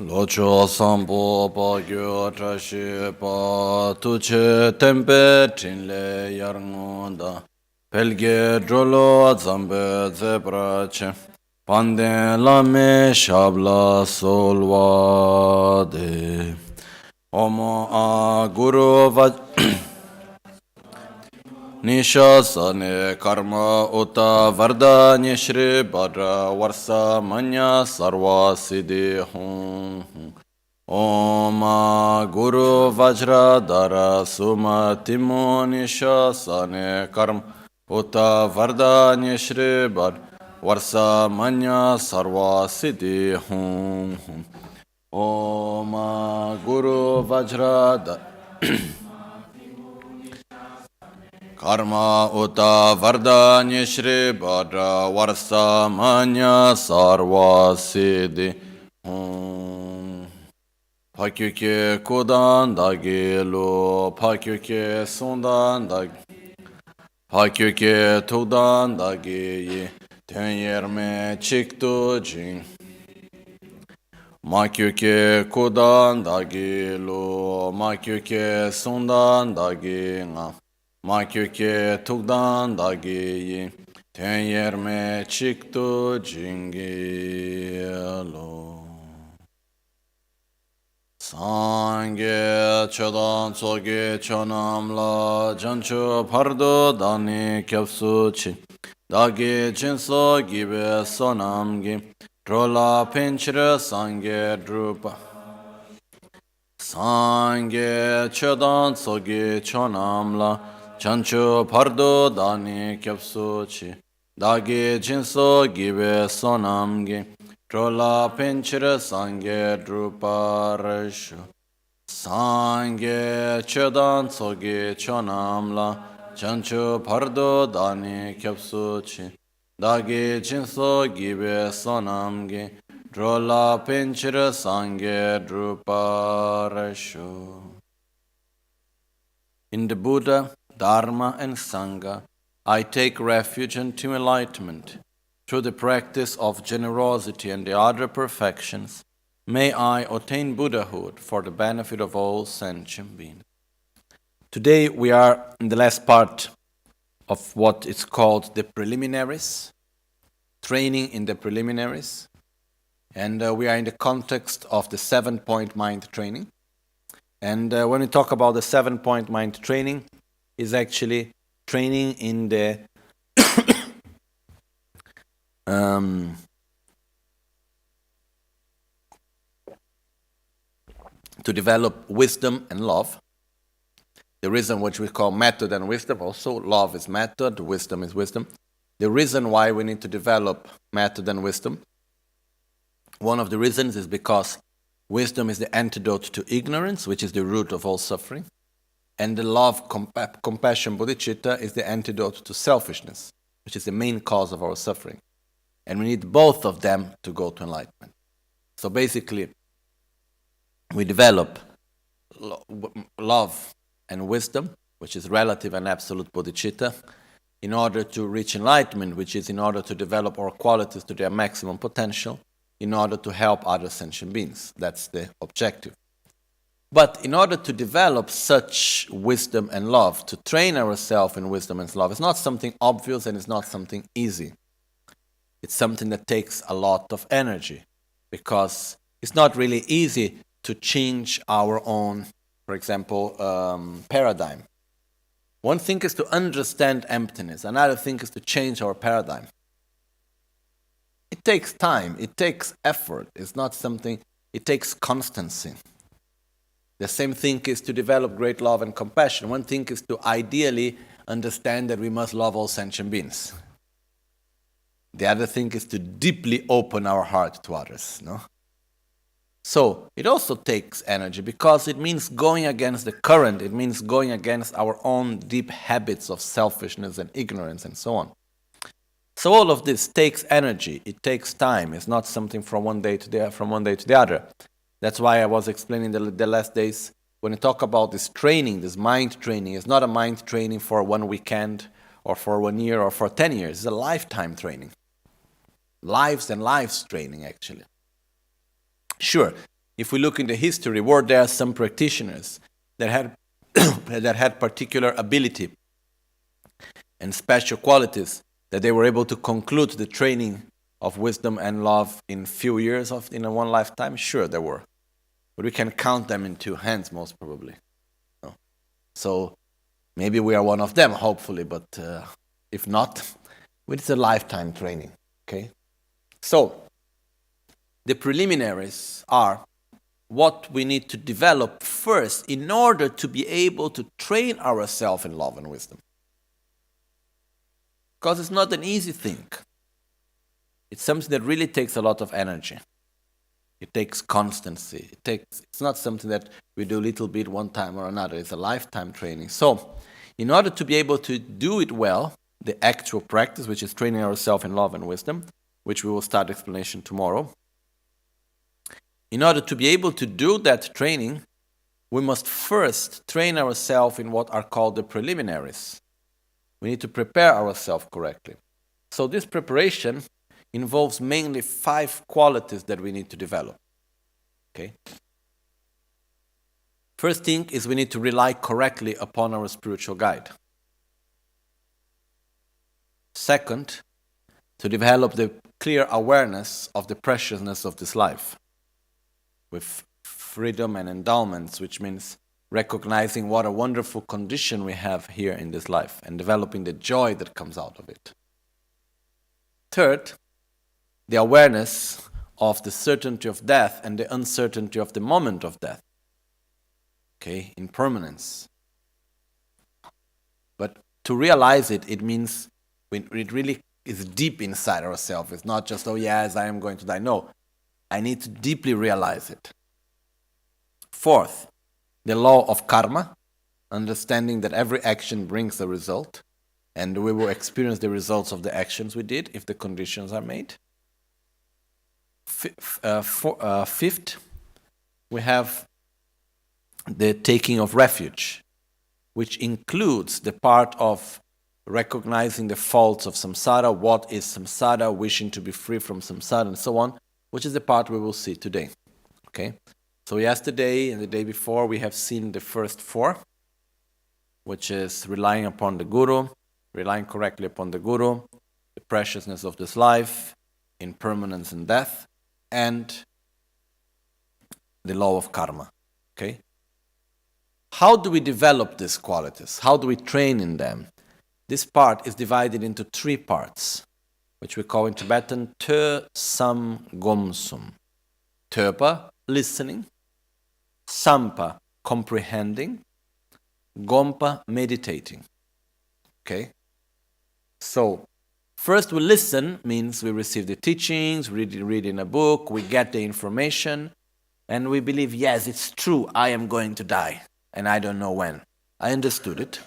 Locho sambo pa gyo trashi pa tuche tempe tinle yarngonda pelge drolo zambe zebrache pande lame shabla solvade omo a guru vaj Nisha sane karma uta varda nishri bara varsa manya sarva siddhi hum. Om Guru Vajra Dara Suma Timo Nisha sane karma uta varda nishri bara varsa manya sarva siddhi hum. Om Guru Vajra Dara Karma uta varda nishri badra varsa manya sarva siddhi hum. Pakyuke kudan dagi lo, pakyuke sundan dagi, pakyuke tudan dagi yi, ten yerme chiktu jing. Makyuke kudan dagi lo, makyuke sundan dagi nga. Makyuke tukdan dagi ten yerme çıktı jingi lo. Sange çodan soge çonamla canço pardo dani kepsu çin. Dagi cinso gibi sonamgi rola pençre sange drupa. Sange çodan soge çonamla Chancho pardo dani kyapsu chi dagi jinso gibe sonamgi trola penchira sange druparashu sange chodan sogi chonamla chancho pardo dani kyapsu chi dagi jinso gibe sonamgi trola penchira sange druparashu. In the Buddha, Dharma and Sangha, I take refuge unto enlightenment. Through the practice of generosity and the other perfections, may I attain Buddhahood for the benefit of all sentient beings. Today we are in the last part of what is called the preliminaries, training in the preliminaries, and we are in the context of the 7-point mind training. And when we talk about the 7-point mind training, is actually training in the to develop wisdom and love. The reason which we call method and wisdom, also love is method, wisdom is wisdom. The reason why we need to develop method and wisdom, one of the reasons is because wisdom is the antidote to ignorance, which is the root of all suffering. And the love, compassion, bodhicitta is the antidote to selfishness, which is the main cause of our suffering. And we need both of them to go to enlightenment. So basically, we develop love and wisdom, which is relative and absolute bodhicitta, in order to reach enlightenment, which is in order to develop our qualities to their maximum potential, in order to help other sentient beings. That's the objective. But in order to develop such wisdom and love, to train ourselves in wisdom and love, it's not something obvious and it's not something easy. It's something that takes a lot of energy, because it's not really easy to change our own, for example, paradigm. One thing is to understand emptiness, another thing is to change our paradigm. It takes time, it takes effort, it's not something, it takes constancy. The same thing is to develop great love and compassion. One thing is to ideally understand that we must love all sentient beings. The other thing is to deeply open our heart to others. No? So it also takes energy, because it means going against the current. It means going against our own deep habits of selfishness and ignorance and so on. So all of this takes energy. It takes time. It's not something from one day to the other. That's why I was explaining the last days, when we talk about this training, this mind training, it's not a mind training for 1 weekend or for 1 year or for 10 years. It's a lifetime training. Lives and lives training, actually. Sure, if we look in the history, were there some practitioners that had that had particular ability and special qualities that they were able to conclude the training of wisdom and love in few years in a one lifetime? Sure, there were. But we can count them in two hands, most probably. No. So maybe we are one of them, hopefully, but if not, it's a lifetime training. Okay? So, the preliminaries are what we need to develop first in order to be able to train ourselves in love and wisdom. Because it's not an easy thing. It's something that really takes a lot of energy. It takes constancy. It's not something that we do a little bit one time or another. It's a lifetime training. So, in order to be able to do it well, the actual practice, which is training ourselves in love and wisdom, which we will start explanation tomorrow, in order to be able to do that training, we must first train ourselves in what are called the preliminaries. We need to prepare ourselves correctly. So this preparation involves mainly 5 qualities that we need to develop. Okay? First thing is we need to rely correctly upon our spiritual guide. Second, to develop the clear awareness of the preciousness of this life with freedom and endowments, which means recognizing what a wonderful condition we have here in this life and developing the joy that comes out of it. Third, the awareness of the certainty of death and the uncertainty of the moment of death. Okay, impermanence. But to realize it, it means it really is deep inside ourselves. It's not just, oh yes, I am going to die. No, I need to deeply realize it. Fourth, the law of karma, understanding that every action brings a result, and we will experience the results of the actions we did if the conditions are made. Fifth, we have the taking of refuge, which includes the part of recognizing the faults of samsara, what is samsara, wishing to be free from samsara, and so on, which is the part we will see today. Okay? So yesterday and the day before, we have seen the first 4, which is relying upon the Guru, relying correctly upon the Guru, the preciousness of this life, impermanence and death, and the law of karma. Okay? How do we develop these qualities? How do we train in them? This part is divided into 3 parts, which we call in Tibetan Te Sam Gom Sum. Tepa, listening. Sampa, comprehending. Gompa, meditating. Okay? So, first we listen, means we receive the teachings, read in a book, we get the information, and we believe, yes, it's true, I am going to die, and I don't know when. I understood it.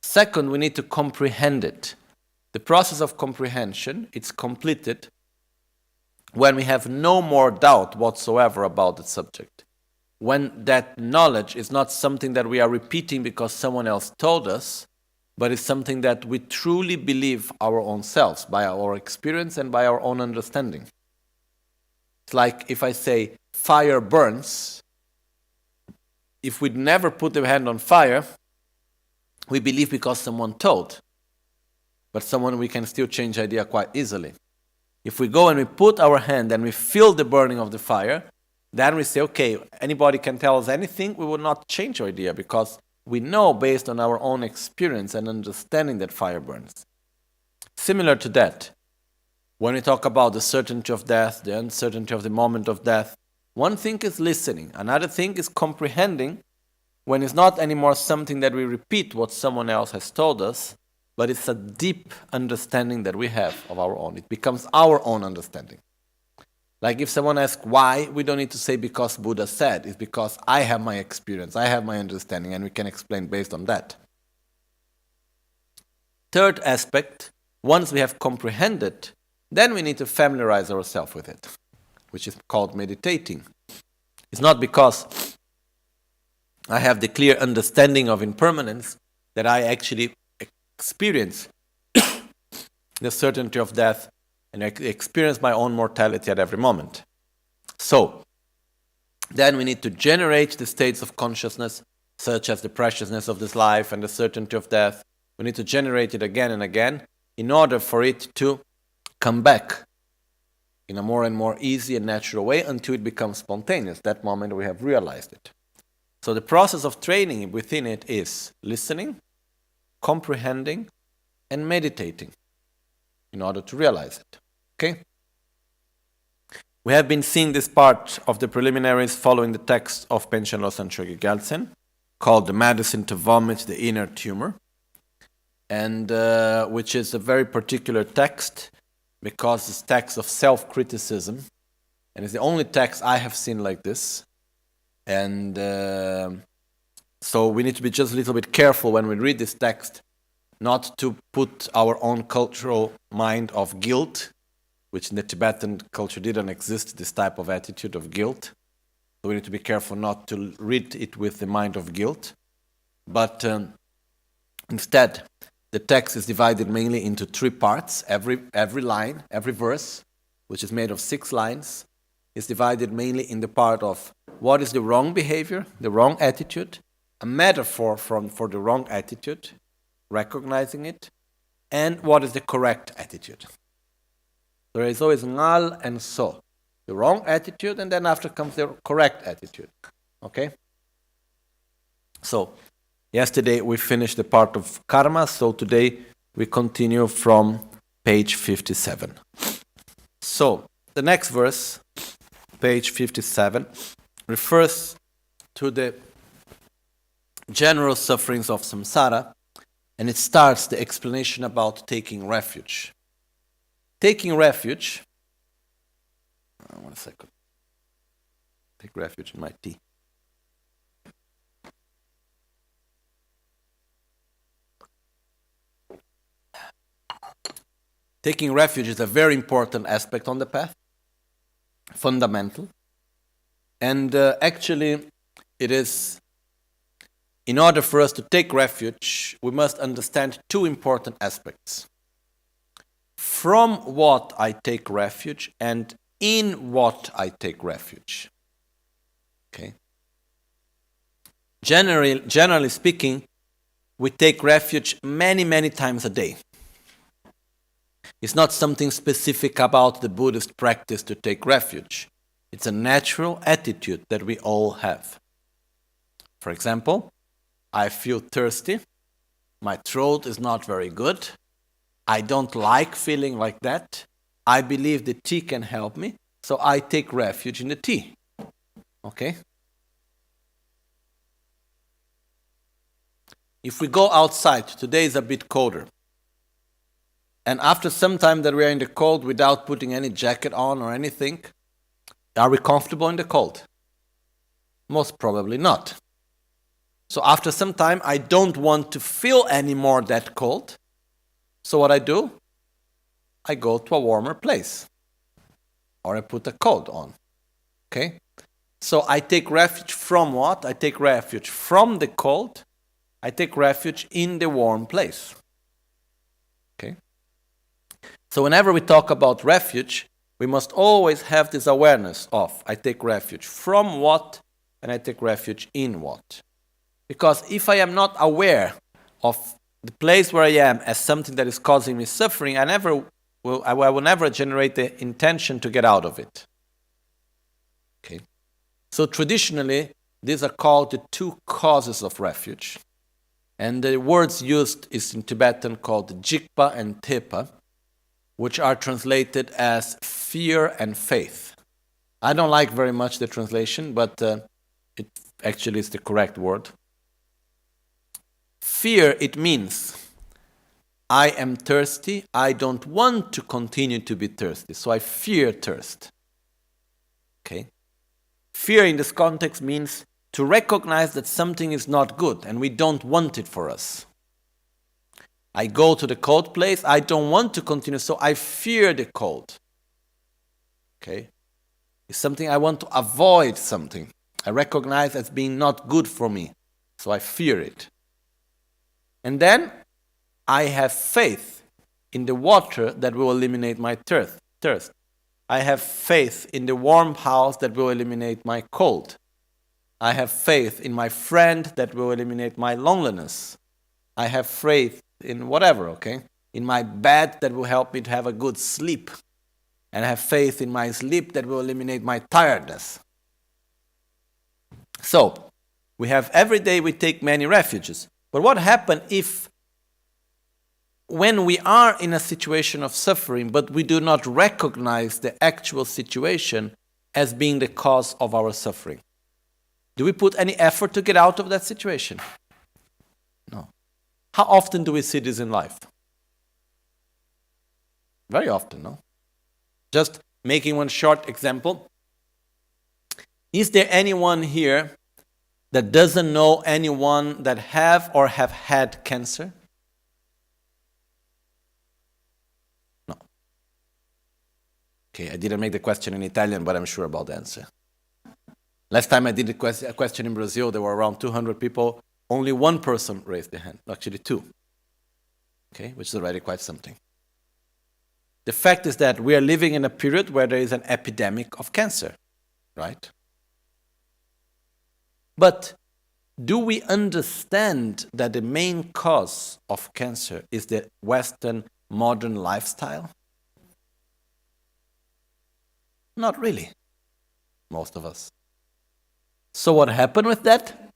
Second, we need to comprehend it. The process of comprehension, it's completed when we have no more doubt whatsoever about the subject. When that knowledge is not something that we are repeating because someone else told us, but it's something that we truly believe our own selves, by our experience and by our own understanding. It's like if I say, fire burns, if we'd never put the hand on fire, we believe because someone told. But someone we can still change idea quite easily. If we go and we put our hand and we feel the burning of the fire, then we say, okay, anybody can tell us anything, we will not change our idea because we know based on our own experience and understanding that fire burns. Similar to that, when we talk about the certainty of death, the uncertainty of the moment of death, one thing is listening, another thing is comprehending when it's not anymore something that we repeat what someone else has told us, but it's a deep understanding that we have of our own. It becomes our own understanding. Like if someone asks why, we don't need to say because Buddha said. It's because I have my experience, I have my understanding, and we can explain based on that. Third aspect, once we have comprehended, then we need to familiarize ourselves with it, which is called meditating. It's not because I have the clear understanding of impermanence that I actually experience the certainty of death and I experience my own mortality at every moment. So, Then we need to generate the states of consciousness, such as the preciousness of this life and the certainty of death. We need to generate it again and again in order for it to come back in a more and more easy and natural way until it becomes spontaneous. That moment we have realized it. So the process of training within it is listening, comprehending, and meditating in order to realize it. Okay? We have been seeing this part of the preliminaries following the text of Panchen Lobsang Chokyi Gyaltsen called The Medicine to Vomit the Inner Tumor, and which is a very particular text because it's a text of self-criticism, and it's the only text I have seen like this. And so we need to be just a little bit careful when we read this text not to put our own cultural mind of guilt, which in the Tibetan culture didn't exist, this type of attitude of guilt. So we need to be careful not to read it with the mind of guilt. But instead, the text is divided mainly into 3 parts. Every line, every verse, which is made of 6 lines, is divided mainly in the part of what is the wrong behavior, the wrong attitude, a metaphor for the wrong attitude, recognizing it, and what is the correct attitude. There is always ngal and so. The wrong attitude, and then after comes the correct attitude. Okay? So, yesterday we finished the part of karma, so today we continue from page 57. So, the next verse, page 57, refers to the general sufferings of samsara, and it starts the explanation about taking refuge. Taking refuge, 1 second, take refuge in my tea. Taking refuge is a very important aspect on the path, fundamental. And actually, it is, in order for us to take refuge, we must understand 2 important aspects. From what I take refuge and in what I take refuge. Okay. Generally speaking, we take refuge many times a day. It's not something specific about the Buddhist practice to take refuge. It's a natural attitude that we all have. For example, I feel thirsty, my throat is not very good, I don't like feeling like that, I believe the tea can help me, so I take refuge in the tea. Okay? If we go outside, today is a bit colder, and after some time that we are in the cold without putting any jacket on or anything, are we comfortable in the cold? Most probably not. So after some time, I don't want to feel anymore that cold. So what I do? I go to a warmer place. Or I put a coat on. Okay? So I take refuge from what? I take refuge from the cold. I take refuge in the warm place. Okay? So whenever we talk about refuge, we must always have this awareness of I take refuge from what and I take refuge in what. Because if I am not aware of the place where I am as something that is causing me suffering, I will never generate the intention to get out of it. Okay. So traditionally, these are called the 2 causes of refuge. And the words used is in Tibetan called jikpa and tepa, which are translated as fear and faith. I don't like very much the translation, but it actually is the correct word. Fear, it means I am thirsty, I don't want to continue to be thirsty, so I fear thirst. Okay? Fear in this context means to recognize that something is not good and we don't want it for us. I go to the cold place, I don't want to continue, so I fear the cold. Okay? It's something I want to avoid something. I recognize as being not good for me, so I fear it. And then I have faith in the water that will eliminate my thirst. I have faith in the warm house that will eliminate my cold. I have faith in my friend that will eliminate my loneliness. I have faith in whatever, okay? In my bed that will help me to have a good sleep. And I have faith in my sleep that will eliminate my tiredness. So, we have every day we take many refuges. But what happens if when we are in a situation of suffering, but we do not recognize the actual situation as being the cause of our suffering? Do we put any effort to get out of that situation? No. How often do we see this in life? Very often, no? Just making one short example. Is there anyone here that doesn't know anyone that have or have had cancer? No. Okay, I didn't make the question in Italian, but I'm sure about the answer. Last time I did a question in Brazil, there were around 200 people. Only one person raised their hand, actually two. Okay, which is already quite something. The fact is that we are living in a period where there is an epidemic of cancer, right? But do we understand that the main cause of cancer is the Western modern lifestyle? Not really, most of us. So what happened with that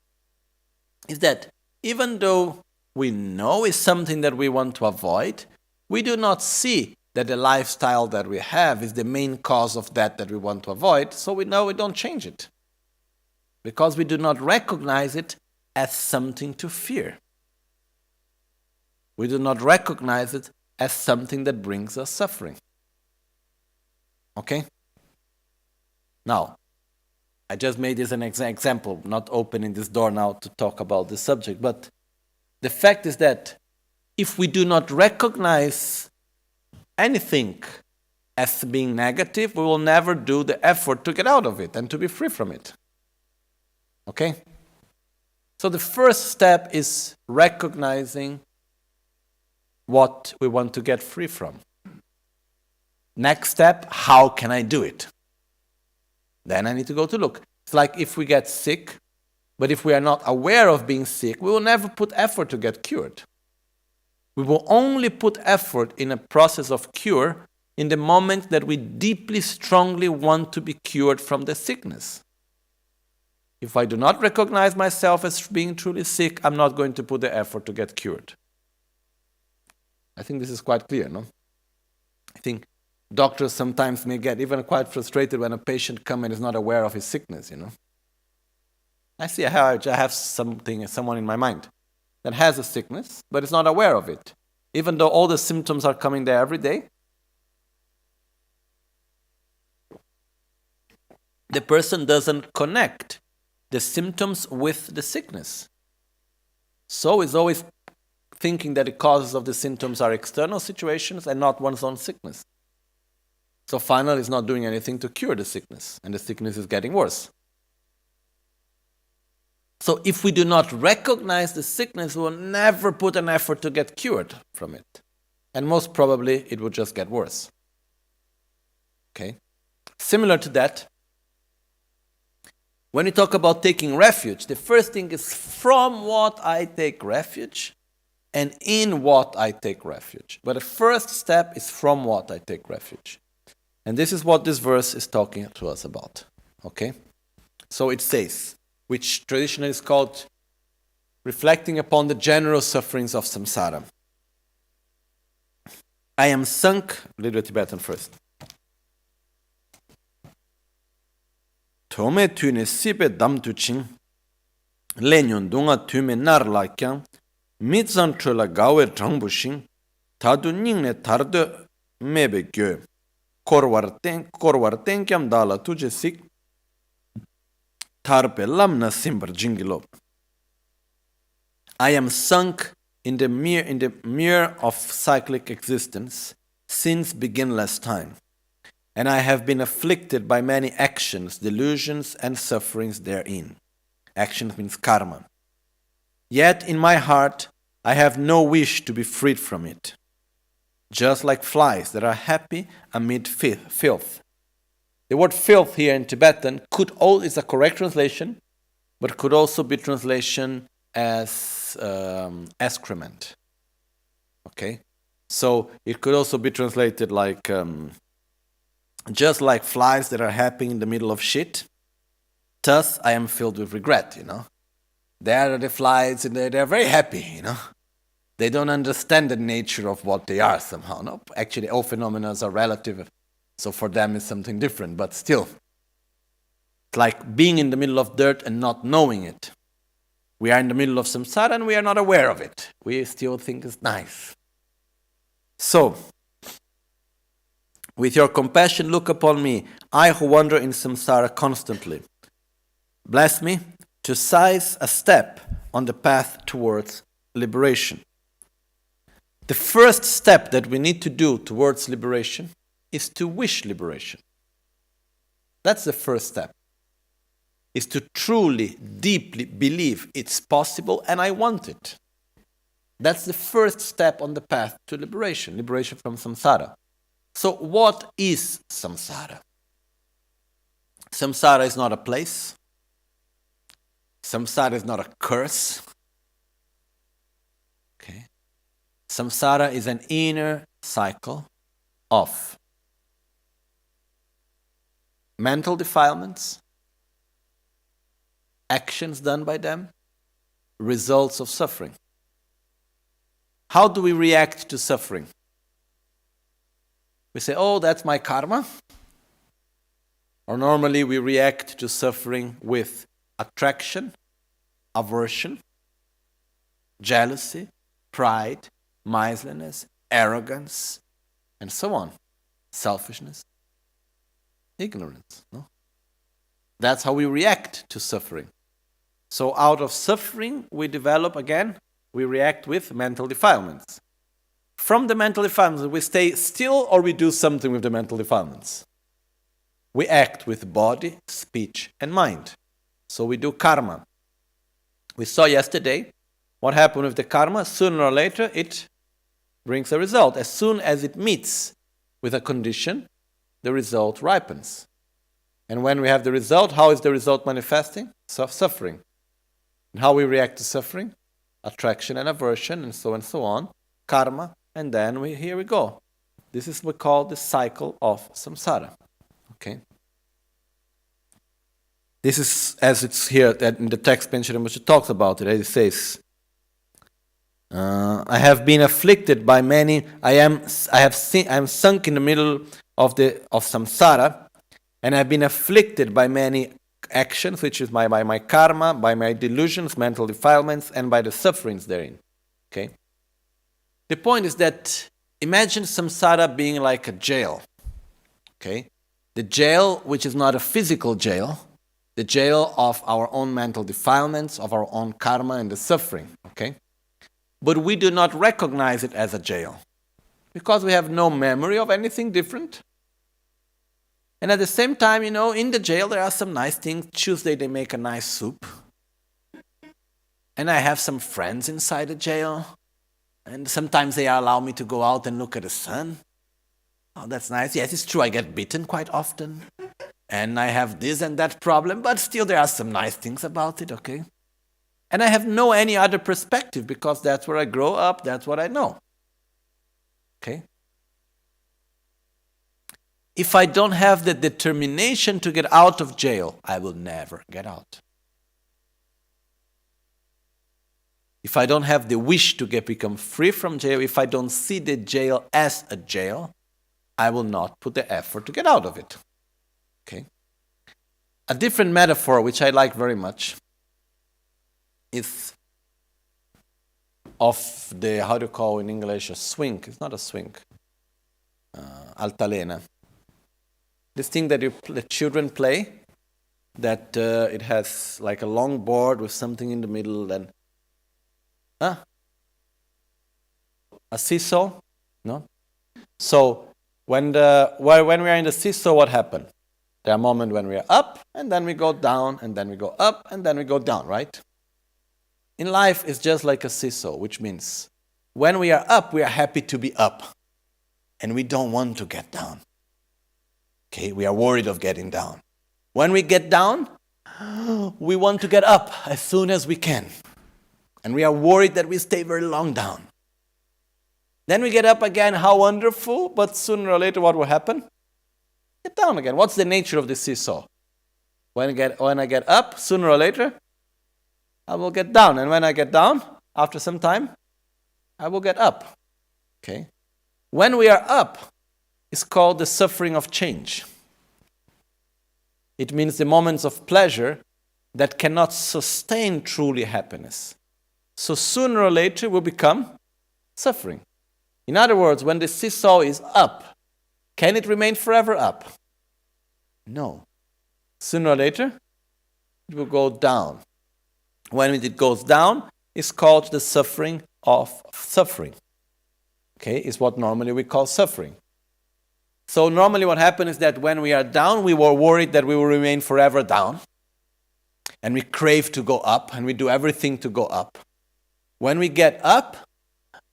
is that even though we know it's something that we want to avoid, we do not see that the lifestyle that we have is the main cause of that we want to avoid, so we know we don't change it. Because we do not recognize it as something to fear. We do not recognize it as something that brings us suffering. Okay? Now, I just made this an example, not opening this door now to talk about this subject, but the fact is that if we do not recognize anything as being negative, we will never do the effort to get out of it and to be free from it. Okay? So the first step is recognizing what we want to get free from. Next step, how can I do it? Then I need to go to look. It's like if we get sick, but if we are not aware of being sick, we will never put effort to get cured. We will only put effort in a process of cure in the moment that we deeply, strongly want to be cured from the sickness. If I do not recognize myself as being truly sick, I'm not going to put the effort to get cured. I think this is quite clear, no? I think doctors sometimes may get even quite frustrated when a patient comes and is not aware of his sickness, you know. I see I have someone in my mind that has a sickness, but is not aware of it. Even though all the symptoms are coming there every day, the person doesn't connect the symptoms with the sickness. So is always thinking that the causes of the symptoms are external situations and not one's own sickness. So finally, it's not doing anything to cure the sickness, and the sickness is getting worse. So if we do not recognize the sickness, we will never put an effort to get cured from it. And most probably, it will just get worse. Okay? Similar to that, when we talk about taking refuge, the first thing is from what I take refuge and in what I take refuge. But the first step is from what I take refuge. And this is what this verse is talking to us about. Okay? So it says, which traditionally is called reflecting upon the general sufferings of samsara. I am sunk, a little bit Tibetan first. Tome tune sipe dam tu ching, lenyon dunga tume nar la kyang, mitzan trola gawe drangbu shing, tadu ningne tardo mebe gyo, korwar ten kyam dala tuje sik, tarpe lamna simbar jingilop. I am sunk in the mirror of cyclic existence since beginless time. And I have been afflicted by many actions, delusions, and sufferings therein. Action means karma. Yet in my heart, I have no wish to be freed from it. Just like flies that are happy amid filth, The word filth here in Tibetan is a correct translation, but could also be translation as excrement. Okay? So it could also be translated like just like flies that are happy in the middle of shit. Thus, I am filled with regret, There are the flies, and they're very happy, They don't understand the nature of what they are somehow. No, actually, all phenomena are relative, so for them it's something different. But still, it's like being in the middle of dirt and not knowing it. We are in the middle of samsara and we are not aware of it. We still think it's nice. So, with your compassion, look upon me, I who wander in samsara constantly. Bless me to seize a step on the path towards liberation. The first step that we need to do towards liberation is to wish liberation. That's the first step. Is to truly, deeply believe it's possible and I want it. That's the first step on the path to liberation from samsara. So what is samsara? Samsara is not a place. Samsara is not a curse. Okay. Samsara is an inner cycle of mental defilements, actions done by them, results of suffering. How do we react to suffering? We say, oh, that's my karma. Or normally we react to suffering with attraction, aversion, jealousy, pride, miserliness, arrogance, and so on. Selfishness, ignorance. No? That's how we react to suffering. So out of suffering, we react with mental defilements. From the mental defilements, we stay still or we do something with the mental defilements. We act with body, speech, and mind. So we do karma. We saw yesterday what happened with the karma. Sooner or later, it brings a result. As soon as it meets with a condition, the result ripens. And when we have the result, how is the result manifesting? Suffering. And how we react to suffering? Attraction and aversion, and so on. Karma. And then here we go. This is what we call the cycle of samsara. Okay. This is as it's here in the text Panchen Lobsang talks about it. As it says, I have been afflicted by many. I am sunk in the middle of samsara, and I have been afflicted by many actions, which is by my karma, by my delusions, mental defilements, and by the sufferings therein. Okay. The point is that imagine samsara being like a jail. Okay, the jail, which is not a physical jail, the jail of our own mental defilements, of our own karma and the suffering. Okay, but we do not recognize it as a jail because we have no memory of anything different. And at the same time, in the jail there are some nice things. Tuesday they make a nice soup, and I have some friends inside the jail. And sometimes they allow me to go out and look at the sun. Oh, that's nice. Yes, it's true, I get bitten quite often. And I have this and that problem, but still there are some nice things about it, okay? And I have no any other perspective because that's where I grow up, that's what I know. Okay? If I don't have the determination to get out of jail, I will never get out. If I don't have the wish to become free from jail, if I don't see the jail as a jail, I will not put the effort to get out of it. Okay? A different metaphor, which I like very much, is of the, how do you call in English, a swing. It's not a swing. Altalena. This thing that the children play, that it has like a long board with something in the middle and a seesaw? No? So when we are in the seesaw, what happened? There are moments when we are up, and then we go down, and then we go up, and then we go down, right? In life, it's just like a seesaw, which means when we are up, we are happy to be up, and we don't want to get down. Okay, we are worried of getting down. When we get down, we want to get up as soon as we can. And we are worried that we stay very long down. Then we get up again, how wonderful, but sooner or later what will happen? Get down again. What's the nature of the seesaw? When I get up, sooner or later, I will get down. And when I get down, after some time, I will get up. Okay? When we are up, it's called the suffering of change. It means the moments of pleasure that cannot sustain truly happiness. So sooner or later will become suffering. In other words, when the seesaw is up, can it remain forever up? No. Sooner or later, it will go down. When it goes down, it's called the suffering of suffering. Okay, it's what normally we call suffering. So normally what happens is that when we are down, we were worried that we will remain forever down. And we crave to go up, and we do everything to go up. When we get up,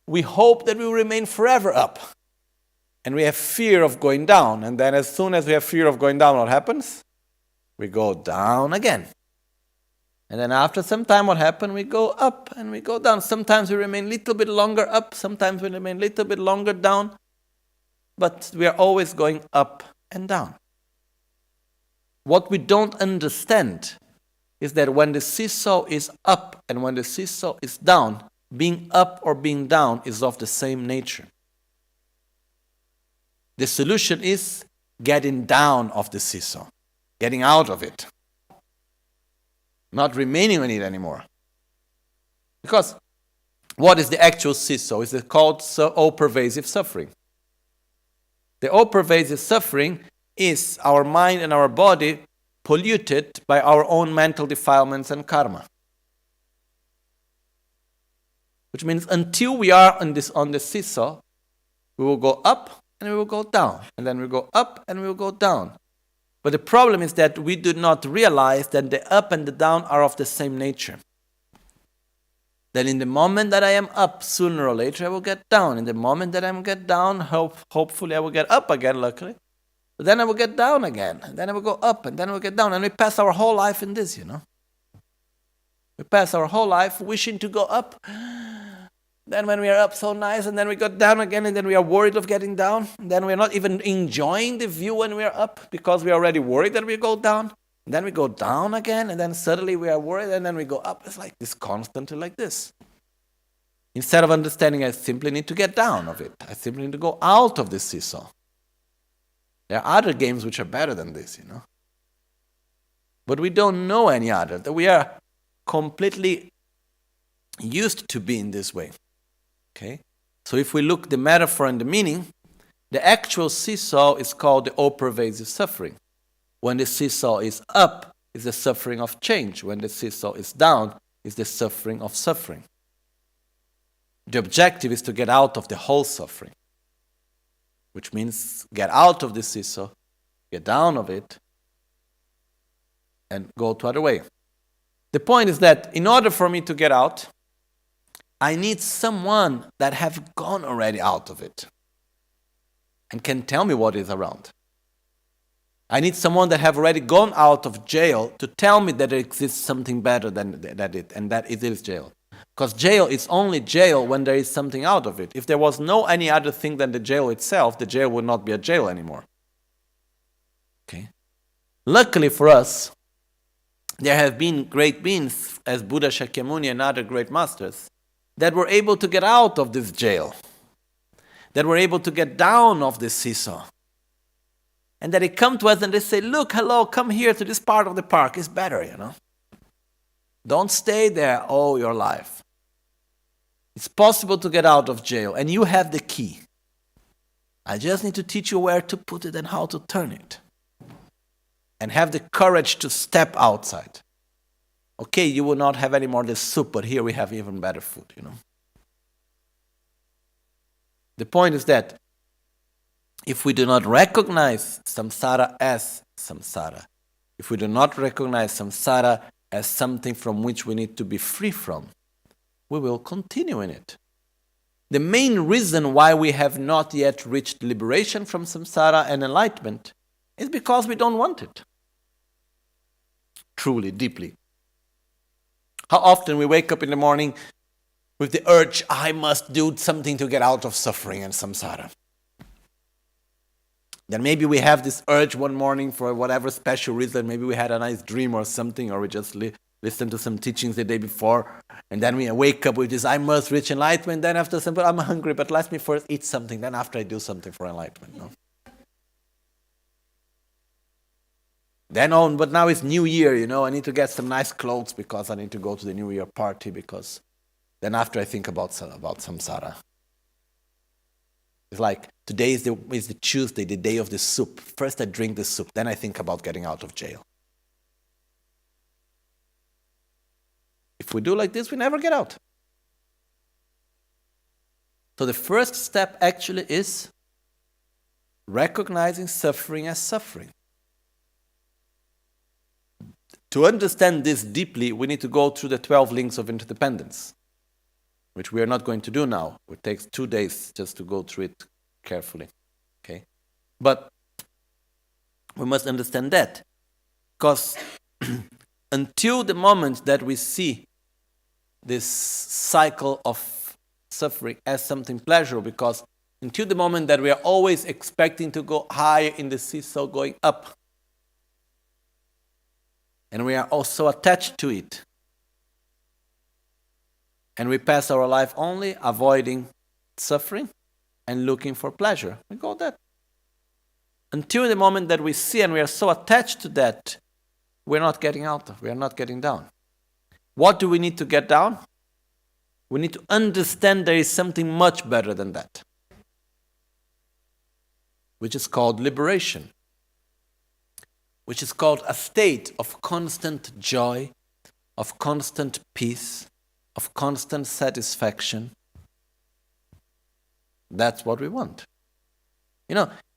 we hope that we will remain forever up. And we have fear of going down. And then as soon as we have fear of going down, what happens? We go down again. And then after some time, what happens? We go up and we go down. Sometimes we remain a little bit longer up. Sometimes we remain a little bit longer down. But we are always going up and down. What we don't understand is that when the seesaw is up and when the seesaw is down, being up or being down is of the same nature. The solution is getting down of the seesaw, getting out of it, not remaining on it anymore. Because what is the actual seesaw? It's called all-pervasive suffering. The all-pervasive suffering is our mind and our body polluted by our own mental defilements and karma. Which means until we are on the seesaw, we will go up and we will go down. And then we go up and we will go down. But the problem is that we do not realize that the up and the down are of the same nature. That in the moment that I am up, sooner or later I will get down. In the moment that I get down, hopefully I will get up again, luckily. But then I will get down again. And then I will go up and then I will get down. And we pass our whole life in this, We pass our whole life wishing to go up. Then when we are up, so nice, and then we go down again, and then we are worried of getting down. And then we are not even enjoying the view when we are up, because we are already worried that we go down. And then we go down again, and then suddenly we are worried, and then we go up. It's like this, constantly like this. Instead of understanding, I simply need to get down of it. I simply need to go out of this seesaw. There are other games which are better than this, But we don't know any other. That we are completely used to be in this way. Okay? So if we look the metaphor and the meaning, the actual seesaw is called the all-pervasive suffering. When the seesaw is up, it's the suffering of change. When the seesaw is down, it's the suffering of suffering. The objective is to get out of the whole suffering, which means get out of the seesaw, get down of it, and go the other way. The point is that in order for me to get out, I need someone that have gone already out of it and can tell me what is around. I need someone that have already gone out of jail to tell me that there exists something better than it, and that it is jail. Because jail is only jail when there is something out of it. If there was no any other thing than the jail itself, the jail would not be a jail anymore. Okay. Luckily for us, there have been great beings, as Buddha Shakyamuni and other great masters, that were able to get out of this jail, that were able to get down off this seesaw. And that they come to us and they say, look, hello, come here to this part of the park, it's better, Don't stay there all your life. It's possible to get out of jail, and you have the key. I just need to teach you where to put it and how to turn it. And have the courage to step outside. Okay, you will not have any more this soup, but here we have even better food, The point is that if we do not recognize samsara as samsara, if we do not recognize samsara as something from which we need to be free from, we will continue in it. The main reason why we have not yet reached liberation from samsara and enlightenment It's because we don't want it. Truly, deeply. How often we wake up in the morning with the urge, I must do something to get out of suffering and samsara. Then maybe we have this urge one morning for whatever special reason. Maybe we had a nice dream or something, or we just listened to some teachings the day before, and then we wake up with this, I must reach enlightenment. Then after some, I'm hungry, but let me first eat something. Then after I do something for enlightenment. No? Then on, but now it's New Year, I need to get some nice clothes because I need to go to the New Year party, because then after I think about samsara. It's like, today is the Tuesday, the day of the soup. First I drink the soup, then I think about getting out of jail. If we do like this, we never get out. So the first step actually is recognizing suffering as suffering. To understand this deeply, we need to go through the 12 links of interdependence, which we are not going to do now. It takes 2 days just to go through it carefully. Okay? But we must understand that, because until the moment that we see this cycle of suffering as something pleasurable, because until the moment that we are always expecting to go higher in the seesaw, going up, and we are also attached to it, and we pass our life only avoiding suffering and looking for pleasure. We go that. Until the moment that we see and we are so attached to that, we're not getting out of, we are not getting down. What do we need to get down? We need to understand there is something much better than that, which is called liberation, which is called a state of constant joy, of constant peace, of constant satisfaction. That's what we want.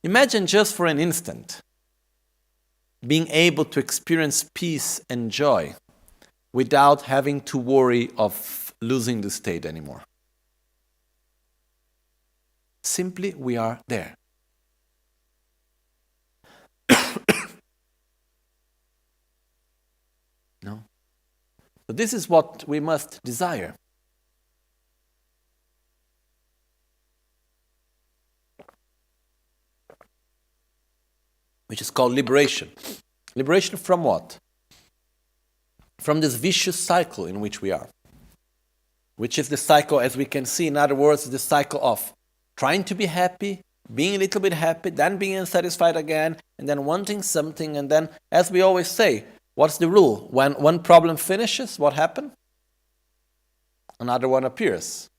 Imagine just for an instant being able to experience peace and joy without having to worry of losing the state anymore. Simply, we are there. No? So this is what we must desire. Which is called liberation. Liberation from what? From this vicious cycle in which we are. Which is the cycle, as we can see, in other words, the cycle of trying to be happy, being a little bit happy, then being unsatisfied again, and then wanting something, and then, as we always say, what's the rule? When one problem finishes, what happens? Another one appears.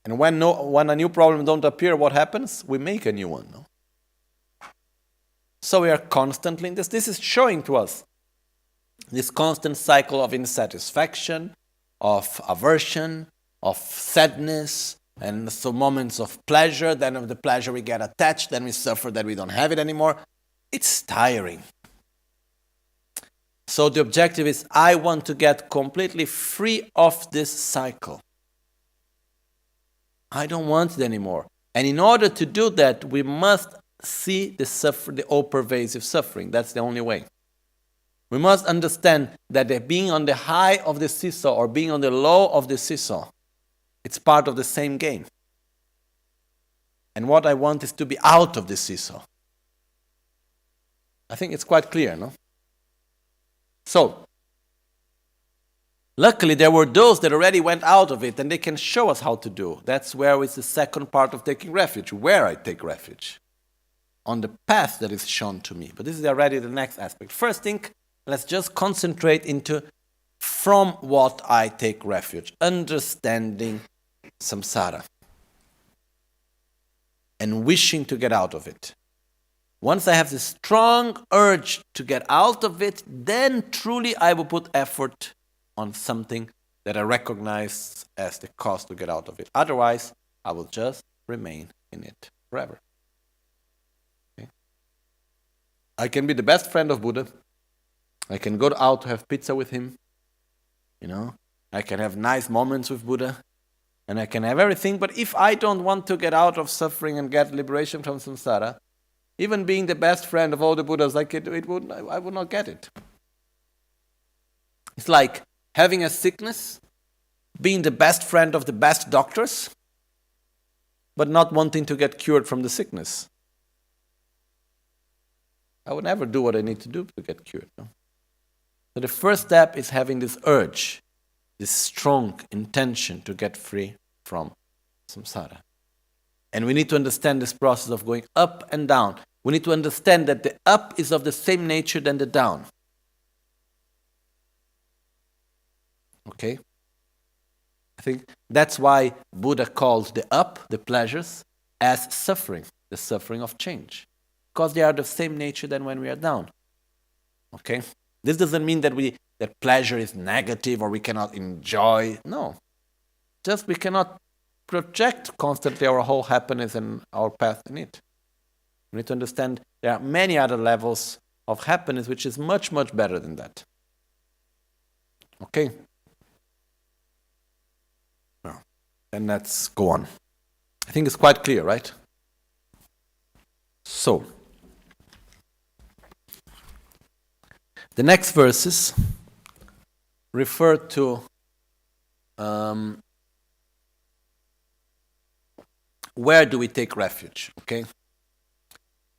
And when a new problem don't appear, what happens? We make a new one. No? So we are constantly in this. This is showing to us this constant cycle of insatisfaction, of aversion, of sadness, and so moments of pleasure. Then of the pleasure we get attached, then we suffer that we don't have it anymore. It's tiring. So the objective is, I want to get completely free of this cycle. I don't want it anymore. And in order to do that, we must see the all-pervasive suffering. That's the only way. We must understand that being on the high of the seesaw or being on the low of the seesaw, it's part of the same game. And what I want is to be out of the seesaw. I think it's quite clear, no? So, luckily there were those that already went out of it and they can show us how to do. That's where is the second part of taking refuge, where I take refuge. On the path that is shown to me. But this is already the next aspect. First thing, let's just concentrate into from what I take refuge. Understanding samsara. And wishing to get out of it. Once I have this strong urge to get out of it, then truly I will put effort on something that I recognize as the cost to get out of it. Otherwise, I will just remain in it forever. Okay? I can be the best friend of Buddha. I can go out to have pizza with him. I can have nice moments with Buddha. And I can have everything. But if I don't want to get out of suffering and get liberation from samsara, Even being the best friend of all the Buddhas, I would not get it. It's like having a sickness, being the best friend of the best doctors, but not wanting to get cured from the sickness. I would never do what I need to do to get cured. No? So the first step is having this urge, this strong intention to get free from samsara. And we need to understand this process of going up and down. We need to understand that the up is of the same nature than the down. Okay? I think that's why Buddha calls the up, the pleasures, as suffering, the suffering of change. Because they are the same nature than when we are down. Okay? This doesn't mean that pleasure is negative or we cannot enjoy. No. Just we cannot project constantly our whole happiness and our path in it. We need to understand there are many other levels of happiness which is much, much better than that. Okay? Now, then let's go on. I think it's quite clear, right? So, the next verses refer to where do we take refuge, okay?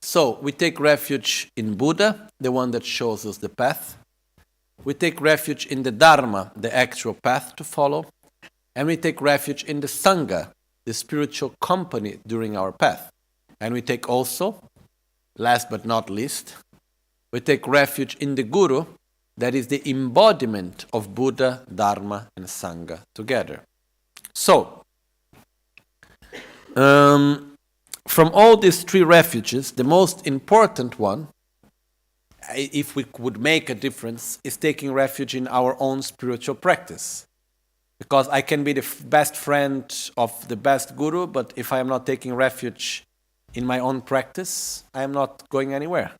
So, we take refuge in Buddha, the one that shows us the path. We take refuge in the Dharma, the actual path to follow. And we take refuge in the Sangha, the spiritual company during our path. And we take also, last but not least, we take refuge in the Guru, that is the embodiment of Buddha, Dharma, and Sangha together. So, from all these three refuges, the most important one, if we would make a difference, is taking refuge in our own spiritual practice. Because I can be the best friend of the best Guru, but if I am not taking refuge in my own practice, I am not going anywhere.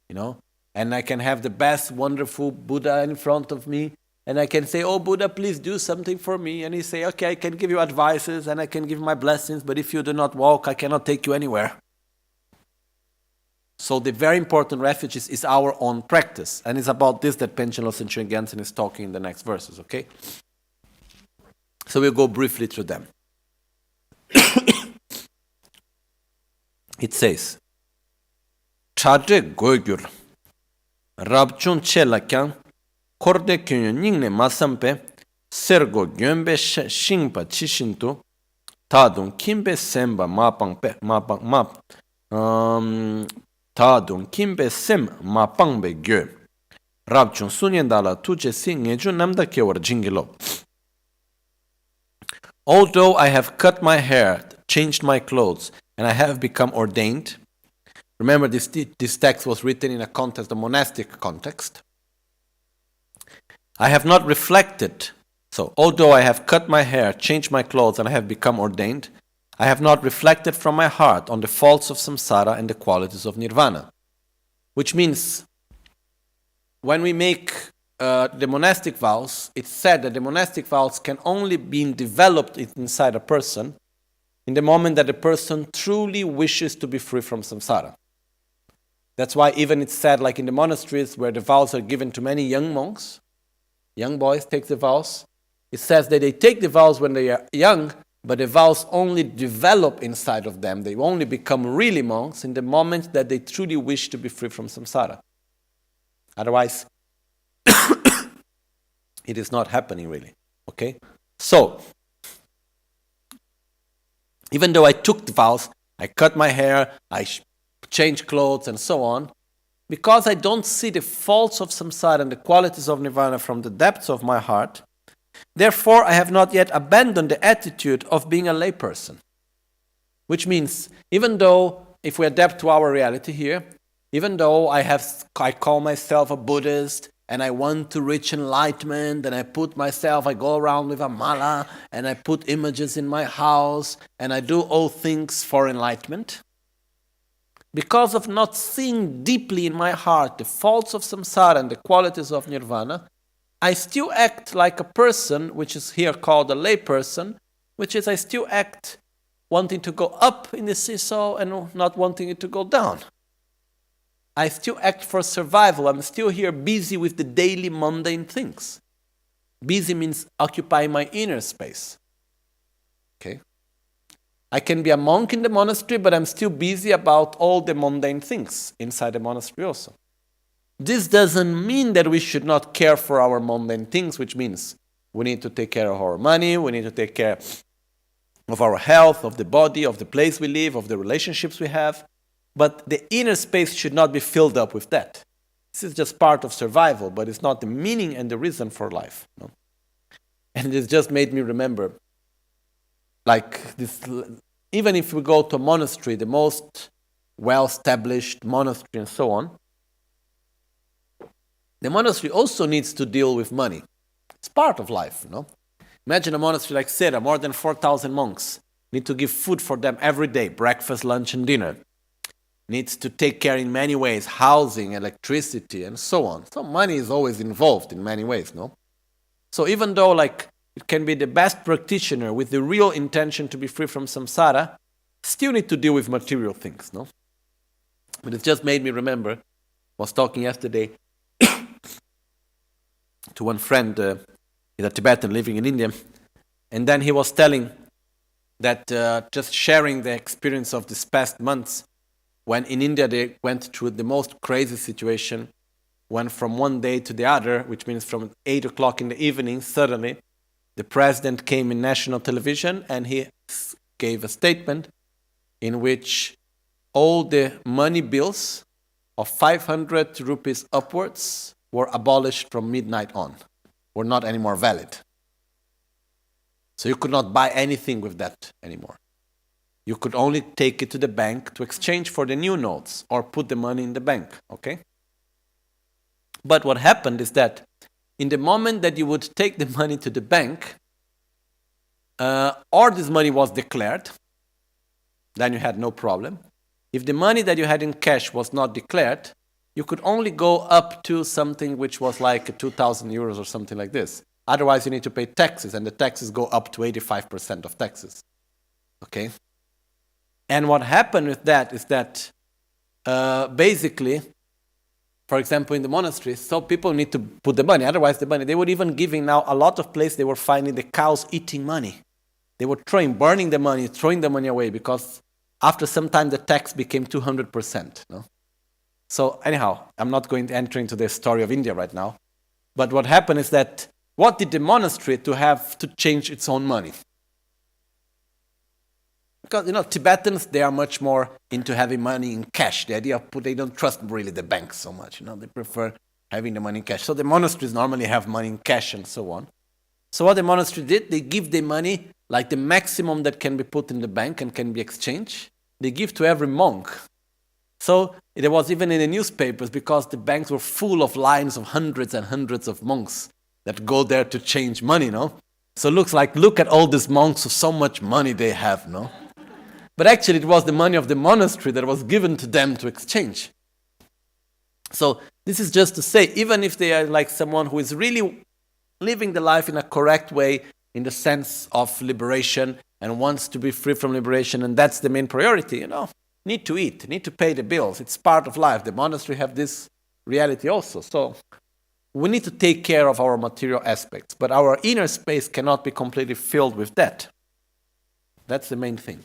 You know? And I can have the best, wonderful Buddha in front of me, and I can say, oh, Buddha, please do something for me. And he say, okay, I can give you advices, and I can give my blessings, but if you do not walk, I cannot take you anywhere. So the very important refuge is our own practice. And it's about this that Panchen Lobsang Chokyi Gyaltsen is talking in the next verses, okay? So we'll go briefly through them. It says, Chadre goygur, rabchun chelakan, korde kyo ningne masampe, sergo gyombe shingpa chishintu, tadun kimbe semba tadun kimbe sem mapangbe gyo, rabchun sunyendala tuje si ngeju namda kewar jingilo. Although I have cut my hair, changed my clothes, and I have become ordained, remember this text was written in a context, a monastic context, I have not reflected, so although I have cut my hair, changed my clothes, and I have become ordained, I have not reflected from my heart on the faults of samsara and the qualities of nirvana. Which means, when we make the monastic vows, it's said that the monastic vows can only be developed inside a person in the moment that the person truly wishes to be free from samsara. That's why even it's said, like in the monasteries where the vows are given to many young monks, young boys take the vows, it says that they take the vows when they are young, but the vows only develop inside of them. They only become really monks in the moment that they truly wish to be free from samsara. Otherwise, it is not happening really. Okay? So, even though I took the vows, I cut my hair, I changed clothes and so on, because I don't see the faults of samsara and the qualities of nirvana from the depths of my heart, therefore I have not yet abandoned the attitude of being a layperson. Which means, even though, if we adapt to our reality here, even though I call myself a Buddhist, and I want to reach enlightenment, and I go around with a mala, and I put images in my house, and I do all things for enlightenment. Because of not seeing deeply in my heart the faults of samsara and the qualities of nirvana, I still act like a person, which is here called a lay person, which is I still act wanting to go up in the seesaw and not wanting it to go down. I still act for survival. I'm still here busy with the daily mundane things. Busy means occupying my inner space. Okay? I can be a monk in the monastery, but I'm still busy about all the mundane things inside the monastery also. This doesn't mean that we should not care for our mundane things, which means we need to take care of our money, we need to take care of our health, of the body, of the place we live, of the relationships we have. But the inner space should not be filled up with that. This is just part of survival, but it's not the meaning and the reason for life. No? And it just made me remember, like this, even if we go to a monastery, the most well-established monastery and so on, the monastery also needs to deal with money. It's part of life, no? Imagine a monastery like Sera, more than 4,000 monks, need to give food for them every day, breakfast, lunch, and dinner. Needs to take care in many ways, housing, electricity, and so on. So money is always involved in many ways, no? So even though like it can be the best practitioner with the real intention to be free from samsara, still need to deal with material things, no? But it just made me remember, I was talking yesterday to one friend, he's a Tibetan living in India, and then he was telling that just sharing the experience of these past months, when in India they went through the most crazy situation, when from one day to the other, which means from 8 o'clock in the evening, suddenly the president came in national television and he gave a statement in which all the money bills of 500 rupees upwards were abolished from midnight on, were not anymore valid. So you could not buy anything with that anymore. You could only take it to the bank to exchange for the new notes or put the money in the bank, okay? But what happened is that in the moment that you would take the money to the bank, or this money was declared, then you had no problem. If the money that you had in cash was not declared, you could only go up to something which was like 2,000 euros or something like this. Otherwise, you need to pay taxes, and the taxes go up to 85% of taxes. Okay? And what happened with that is that basically, for example, in the monasteries, so people need to put the money. Otherwise, the money, they were even giving now a lot of places, they were finding the cows eating money. They were burning the money, throwing the money away, because after some time the tax became 200%. No? So anyhow, I'm not going to enter into the story of India right now. But what happened is that, what did the monastery to have to change its own money? Because, Tibetans, they are much more into having money in cash. The idea of they don't trust really the banks so much. They prefer having the money in cash. So the monasteries normally have money in cash and so on. So what the monastery did, they give the money, like the maximum that can be put in the bank and can be exchanged, they give to every monk. So it was even in the newspapers, because the banks were full of lines of hundreds and hundreds of monks that go there to change money, no? So look at all these monks with so much money they have, no? But actually it was the money of the monastery that was given to them to exchange. So this is just to say, even if they are like someone who is really living the life in a correct way, in the sense of liberation, and wants to be free from liberation, and that's the main priority, need to eat, need to pay the bills. It's part of life. The monastery have this reality also. So we need to take care of our material aspects, but our inner space cannot be completely filled with that. That's the main thing.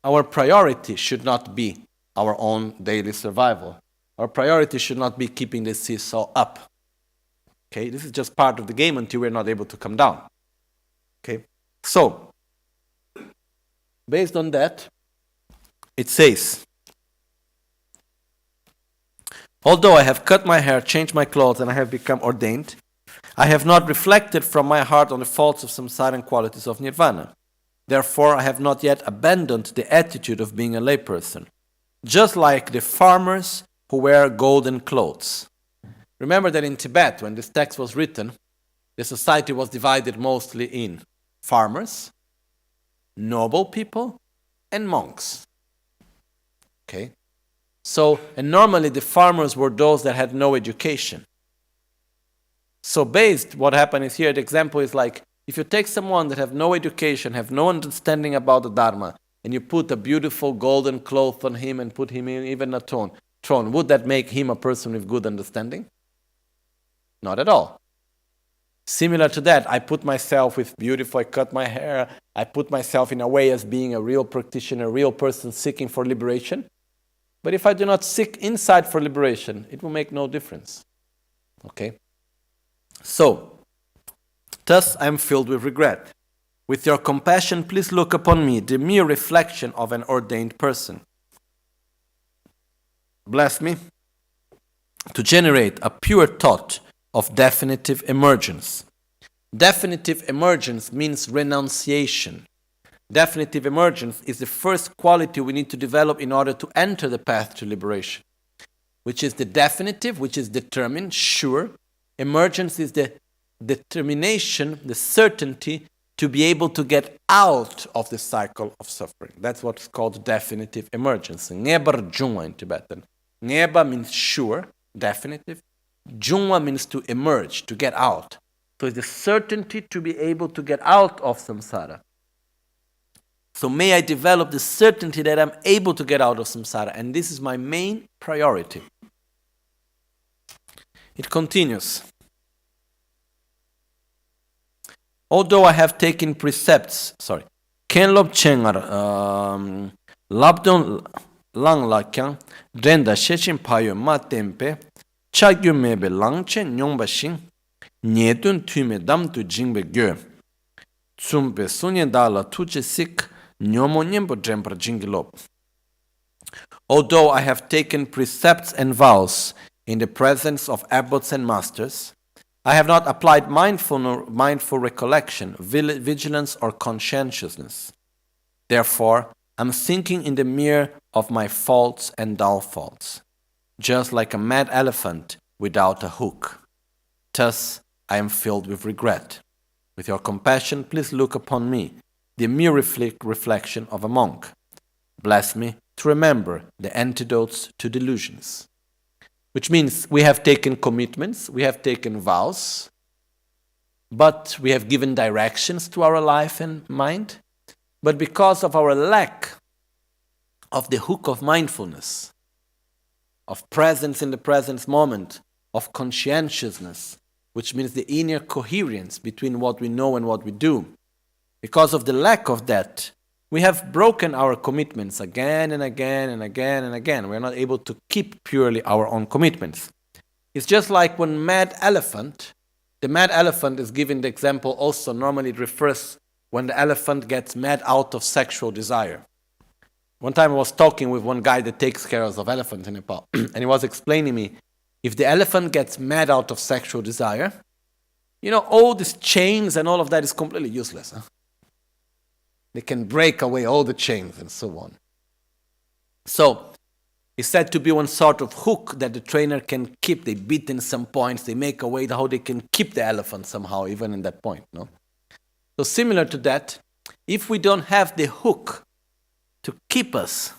Our priority should not be our own daily survival. Our priority should not be keeping the seesaw up. Okay, this is just part of the game until we're not able to come down. Okay, so based on that, it says, although I have cut my hair, changed my clothes, and I have become ordained, I have not reflected from my heart on the faults of samsara and qualities of nirvana. Therefore, I have not yet abandoned the attitude of being a layperson, just like the farmers who wear golden clothes. Remember that in Tibet, when this text was written, the society was divided mostly in farmers, noble people, and monks. Okay? So, and normally the farmers were those that had no education. So what happened is here, the example is like, if you take someone that have no education, have no understanding about the Dharma, and you put a beautiful golden cloth on him and put him in even a throne, would that make him a person with good understanding? Not at all. Similar to that, I put myself with beautiful, I cut my hair, I put myself in a way as being a real practitioner, a real person seeking for liberation. But if I do not seek inside for liberation, it will make no difference. Okay? So, thus I am filled with regret. With your compassion, please look upon me, the mere reflection of an ordained person. Bless me to generate a pure thought of definitive emergence. Definitive emergence means renunciation. Definitive emergence is the first quality we need to develop in order to enter the path to liberation, which is the definitive, which is determined, sure. Emergence is the determination, the certainty to be able to get out of the cycle of suffering. That's what's called definitive emergence. Ngebar Jungwa in Tibetan. Ngeba means sure, definitive. Jungwa means to emerge, to get out. So it's the certainty to be able to get out of samsara. So may I develop the certainty that I'm able to get out of samsara, and this is my main priority. It continues. Although I have taken precepts, Ken Lobchengar Labdon Lang Lakyang Drenda Shechin Payo Ma Tempe Chagyu Mebe Langchen Nyongba Shing Nyedun Tume Dam Tu Jingbe Gyo Tsumpe Sunye Dala Tuche Sik Nyomo Nyembo Drempra Jingilop. Although I have taken precepts and vows in the presence of abbots and masters, I have not applied mindful recollection, vigilance, or conscientiousness. Therefore, I'm thinking in the mirror of my faults and downfalls, just like a mad elephant without a hook. Thus, I am filled with regret. With your compassion, please look upon me, the mere reflection of a monk. Bless me to remember the antidotes to delusions. Which means we have taken commitments, we have taken vows, but we have given directions to our life and mind. But because of our lack of the hook of mindfulness, of presence in the present moment, of conscientiousness, which means the inner coherence between what we know and what we do, because of the lack of that, we have broken our commitments again and again and again and again. We're not able to keep purely our own commitments. It's just like when the mad elephant is given the example also, normally it refers when the elephant gets mad out of sexual desire. One time I was talking with one guy that takes care of elephants in Nepal, and he was explaining me, if the elephant gets mad out of sexual desire, all these chains and all of that is completely useless. Huh? They can break away all the chains and so on. So, it's said to be one sort of hook that the trainer can keep. They beat in some points, they make a way how they can keep the elephant somehow, even in that point. No? So similar to that, if we don't have the hook to keep us,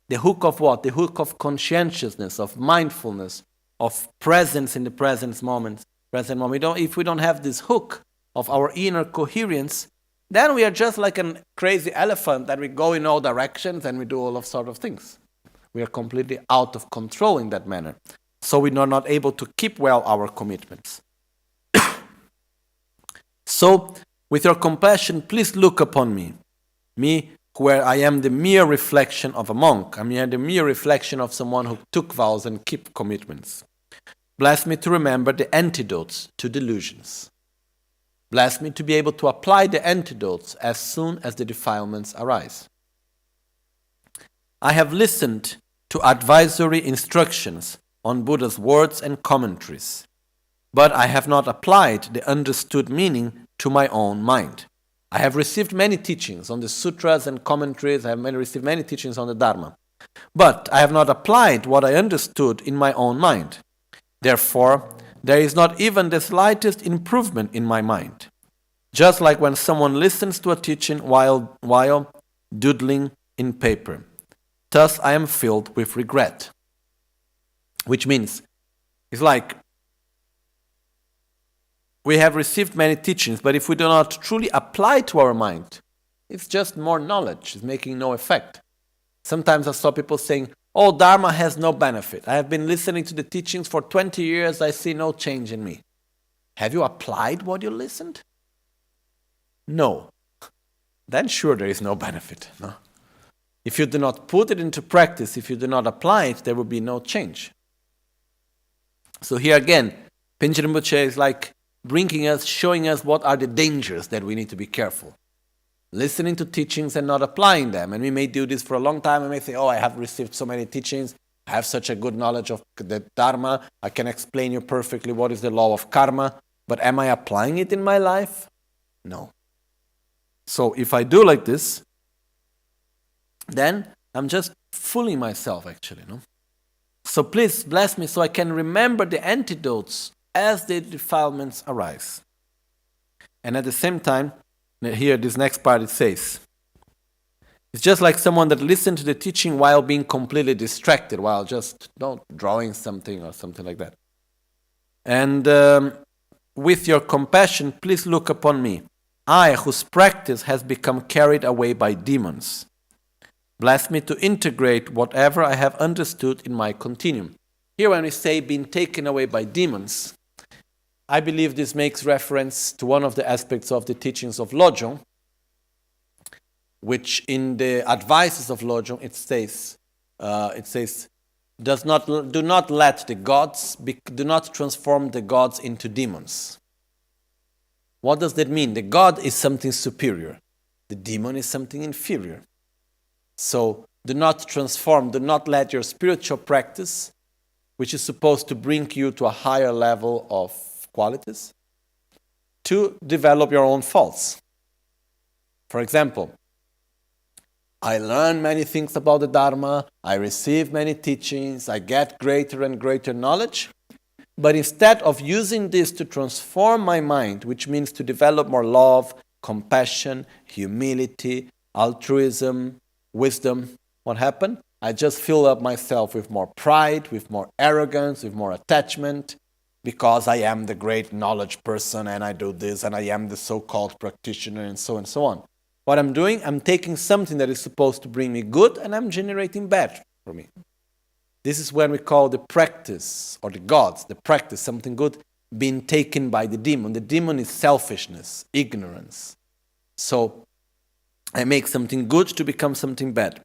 the hook of what? The hook of conscientiousness, of mindfulness, of presence in the present moment. If we don't have this hook of our inner coherence, then we are just like a crazy elephant that we go in all directions and we do all of sort of things. We are completely out of control in that manner. So we are not able to keep well our commitments. So, with your compassion, please look upon me, where I am the mere reflection of a monk. I am the mere reflection of someone who took vows and keep commitments. Bless me to remember the antidotes to delusions. Bless me to be able to apply the antidotes as soon as the defilements arise. I have listened to advisory instructions on Buddha's words and commentaries, but I have not applied the understood meaning to my own mind. I have received many teachings on the sutras and commentaries, I have received many teachings on the Dharma, but I have not applied what I understood in my own mind. Therefore, there is not even the slightest improvement in my mind. Just like when someone listens to a teaching while doodling in paper. Thus I am filled with regret. Which means, it's like we have received many teachings, but if we do not truly apply to our mind, it's just more knowledge. It's making no effect. Sometimes I saw people saying, oh, Dharma has no benefit. I have been listening to the teachings for 20 years. I see no change in me. Have you applied what you listened? No. Then sure, there is no benefit. No? If you do not put it into practice, if you do not apply it, there will be no change. So here again, Panchen Rinpoche is like bringing us, showing us what are the dangers that we need to be careful. Listening to teachings and not applying them. And we may do this for a long time and may say, oh, I have received so many teachings, I have such a good knowledge of the Dharma, I can explain you perfectly what is the law of karma, but am I applying it in my life? No. So if I do like this, then I'm just fooling myself actually. No? So please bless me so I can remember the antidotes as the defilements arise. And at the same time, here, this next part, it says, it's just like someone that listened to the teaching while being completely distracted, while just drawing something or something like that. And with your compassion, please look upon me. I, whose practice has become carried away by demons. Bless me to integrate whatever I have understood in my continuum. Here when we say being taken away by demons, I believe this makes reference to one of the aspects of the teachings of Lojong, which in the advices of Lojong it says, do not let the gods, do not transform the gods into demons. What does that mean? The god is something superior. The demon is something inferior. So do not transform, do not let your spiritual practice, which is supposed to bring you to a higher level of qualities, to develop your own faults. For example, I learn many things about the Dharma, I receive many teachings, I get greater and greater knowledge, but instead of using this to transform my mind, which means to develop more love, compassion, humility, altruism, wisdom, what happened? I just fill up myself with more pride, with more arrogance, with more attachment, because I am the great knowledge person and I do this and I am the so-called practitioner and so on. What I'm doing, I'm taking something that is supposed to bring me good and I'm generating bad for me. This is when we call the practice, or the gods, the practice, something good, being taken by the demon. The demon is selfishness, ignorance. So I make something good to become something bad.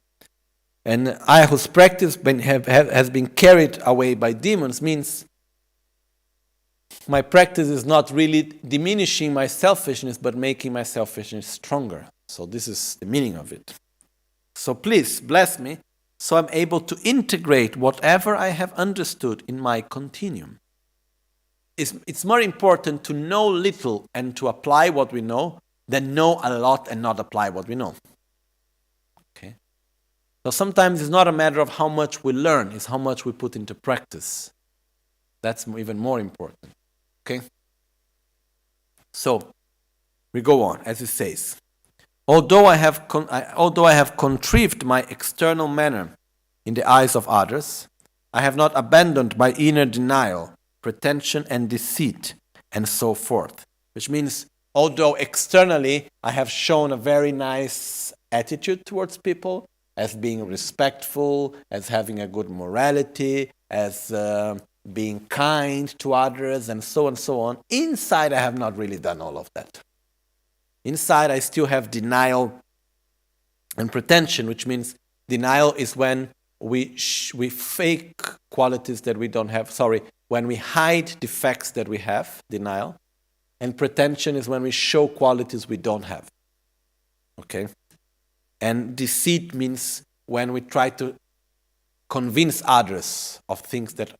And I, whose practice has been carried away by demons, means my practice is not really diminishing my selfishness, but making my selfishness stronger. So this is the meaning of it. So please bless me, so I'm able to integrate whatever I have understood in my continuum. It's more important to know little and to apply what we know than know a lot and not apply what we know. Okay? So sometimes it's not a matter of how much we learn, it's how much we put into practice. That's even more important. Okay? So, we go on, as it says. Although I have contrived my external manner in the eyes of others, I have not abandoned my inner denial, pretension and deceit, and so forth. Which means, although externally I have shown a very nice attitude towards people, as being respectful, as having a good morality, as being kind to others, and so on, inside I have not really done all of that. Inside I still have denial and pretension, which means denial is when we fake qualities that we don't have, when we hide defects that we have, denial, and pretension is when we show qualities we don't have. Okay? And deceit means when we try to convince others of things that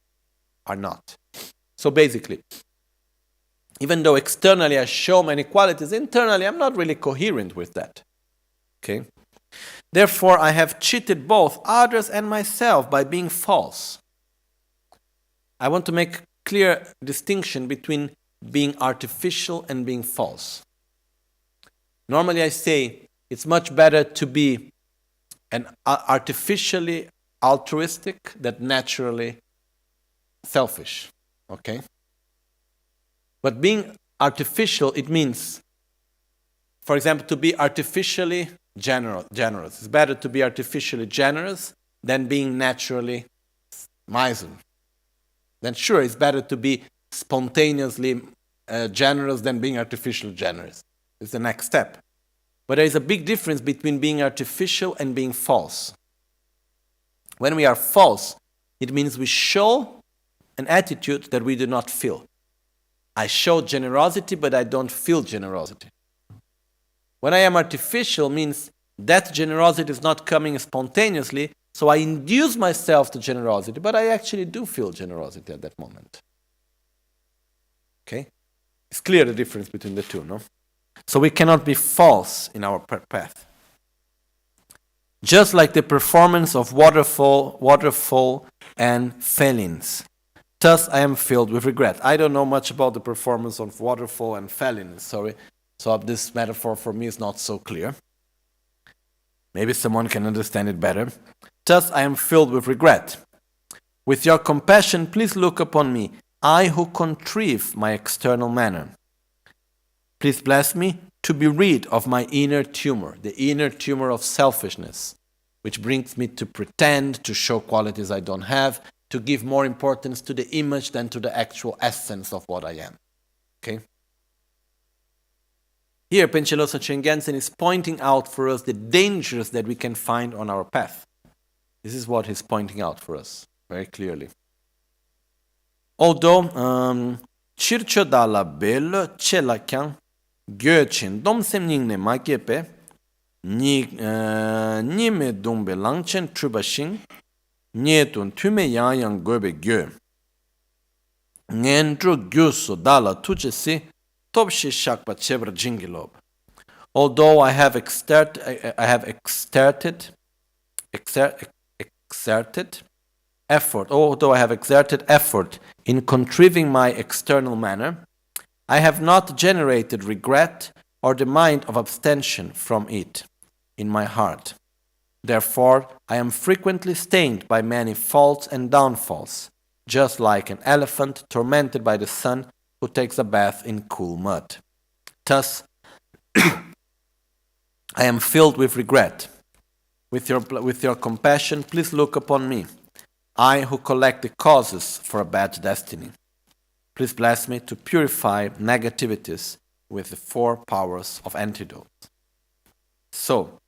are not. So basically, even though externally I show many qualities, internally I'm not really coherent with that. Okay? Therefore, I have cheated both others and myself by being false. I want to make clear distinction between being artificial and being false. Normally I say it's much better to be an artificially altruistic than naturally selfish. Okay? But being artificial, it means, for example, to be artificially generous. It's better to be artificially generous than being naturally miserly. Then sure, it's better to be spontaneously generous than being artificially generous. It's the next step. But there is a big difference between being artificial and being false. When we are false, it means we show an attitude that we do not feel. I show generosity, but I don't feel generosity. When I am artificial, means that generosity is not coming spontaneously, so I induce myself to generosity, but I actually do feel generosity at that moment. Okay? It's clear the difference between the two, no? So we cannot be false in our path. Just like the performance of waterfall and felines. Thus I am filled with regret. I don't know much about the performance of waterfall and felines, sorry. So this metaphor for me is not so clear. Maybe someone can understand it better. Thus I am filled with regret. With your compassion, please look upon me, I who contrive my external manner. Please bless me to be rid of my inner tumor, the inner tumor of selfishness, which brings me to pretend, to show qualities I don't have, to give more importance to the image than to the actual essence of what I am. Okay? Here, Panchen Lobsang Chokyi Gyaltsen is pointing out for us the dangers that we can find on our path. This is what he's pointing out for us, very clearly. Although, Chircho dalla bella chelakyan göchen domsem ningne makepe ni me dumbe langchen trubashing nyetun tume yang gobe gö ngendro gyuso dalla tuchesi topshi shakpa chebra jingilob. Although I have exerted effort in contriving my external manner, I have not generated regret or the mind of abstention from it in my heart. Therefore, I am frequently stained by many faults and downfalls, just like an elephant tormented by the sun who takes a bath in cool mud. Thus, I am filled with regret. With your compassion, please look upon me, I who collect the causes for a bad destiny. Please bless me to purify negativities with the 4 powers of antidote. So,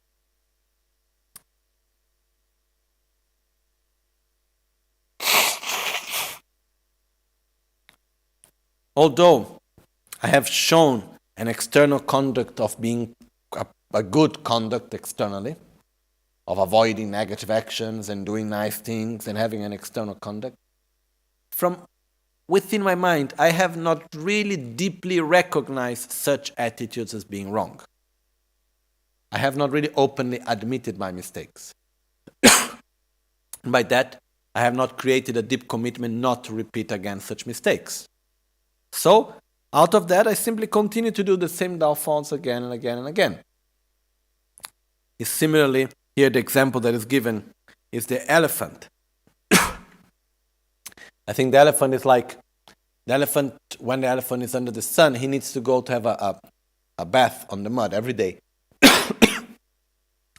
although I have shown an external conduct of being a good conduct externally, of avoiding negative actions and doing nice things and having an external conduct, from within my mind, I have not really deeply recognized such attitudes as being wrong. I have not really openly admitted my mistakes. By that, I have not created a deep commitment not to repeat again such mistakes. So, out of that, I simply continue to do the same downfalls again and again and again. Similarly, here the example that is given is the elephant. I think the elephant is like, when the elephant is under the sun, he needs to go to have a bath on the mud every day